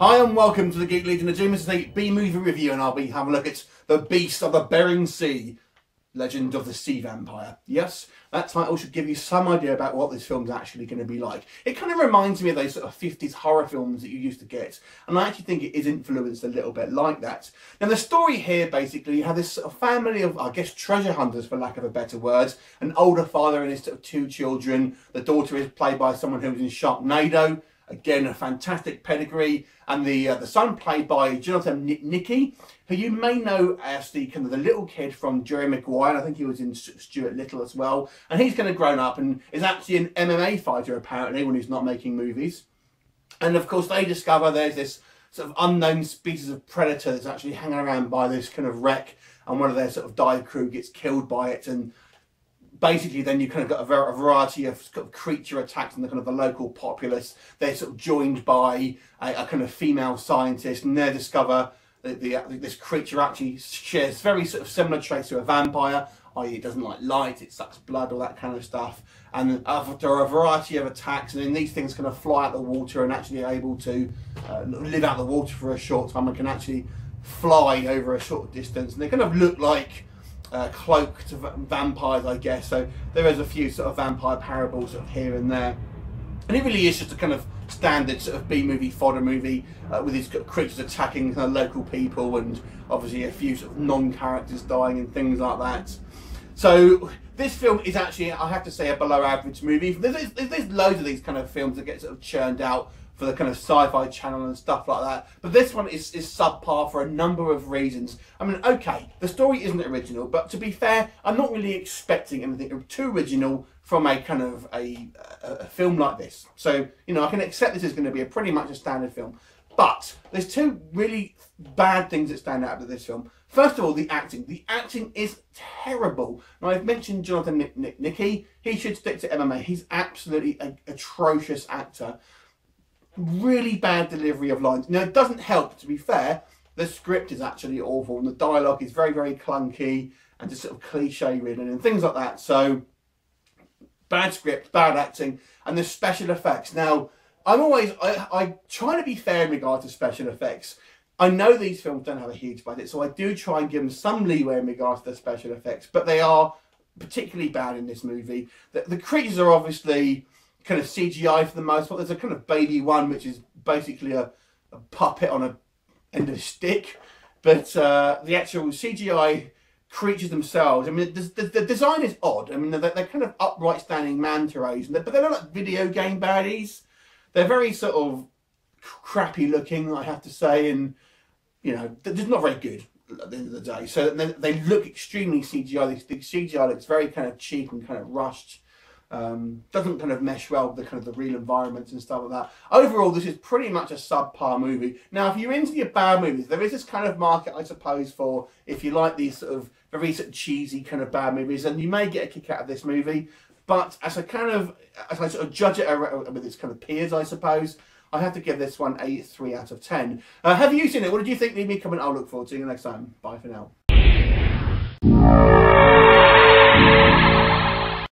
Hi and welcome to the Geek Legion of Doom. This is a B-movie review and I'll be having a look at The Beast of the Bering Sea, Legend of the Sea Vampire. Yes, that title should give you some idea about what this film's actually going to be like. It kind of reminds me of those sort of 50s horror films that you used to get, and I actually think it is influenced a little bit like that. Now the story here, basically, you have this sort of family of, I guess, treasure hunters, for lack of a better word. An older father and his sort of two children. The daughter is played by someone who was in Sharknado. Again, a fantastic pedigree, and the son played by Jonathan Lipnicki, who you may know as the kind of the little kid from Jerry Maguire. I think he was in Stuart Little as well, and he's kind of grown up and is actually an MMA fighter apparently when he's not making movies. And of course, they discover there's this sort of unknown species of predator that's actually hanging around by this kind of wreck, and one of their sort of dive crew gets killed by it, and basically then you kind of got a variety of creature attacks in the kind of the local populace. They're sort of joined by a kind of female scientist, and they discover that this creature actually shares very sort of similar traits to a vampire, i.e. it doesn't like light, it sucks blood, all that kind of stuff. And after a variety of attacks, and then these things kind of fly out the water and actually are able to live out the water for a short time and can actually fly over a short distance. And they kind of look like cloaked vampires, I guess. So there is a few sort of vampire parables sort of here and there, and it really is just a kind of standard sort of B-movie fodder movie with these creatures attacking kind of local people, and obviously a few sort of non-characters dying and things like that. So this film is actually, I have to say, a below average movie. There's loads of these kind of films that get sort of churned out for the kind of Sci-Fi Channel and stuff like that, but this one is subpar for a number of reasons. I mean, okay, the story isn't original, but to be fair, I'm not really expecting anything too original from a kind of a film like this. So, you know, I can accept this is going to be pretty much a standard film. But there's two really bad things that stand out of this film. First of all, the acting. The acting is terrible. Now, I've mentioned Jonathan Lipnicki. He should stick to MMA. He's absolutely an atrocious actor. Really bad delivery of lines. Now, it doesn't help, to be fair, the script is actually awful and the dialogue is very, very clunky and just sort of cliche ridden and things like that. So, bad script, bad acting, and the special effects. Now, I try to be fair in regard to special effects. I know these films don't have a huge budget, so I do try and give them some leeway in regards to the special effects, but they are particularly bad in this movie. The creatures are obviously kind of CGI for the most part. There's a kind of baby one, which is basically a puppet on a end of a stick. But the actual CGI creatures themselves, I mean, the design is odd. I mean, they're kind of upright standing manta rays, but they're not like video game baddies. They're very sort of crappy looking, I have to say, and, you know, they're just not very good at the end of the day. So they look extremely CGI. The CGI looks very kind of cheap and kind of rushed. Doesn't kind of mesh well with the kind of the real environments and stuff like that. Overall, this is pretty much a subpar movie. Now, if you're into your bad movies, there is this kind of market, I suppose, for if you like these sort of very sort of cheesy kind of bad movies, and you may get a kick out of this movie. But as I sort of judge it with its kind of peers, I suppose, I have to give this one a 3 out of 10. Have you seen it? What did you think? Leave me a comment. I'll look forward to you next time. Bye for now.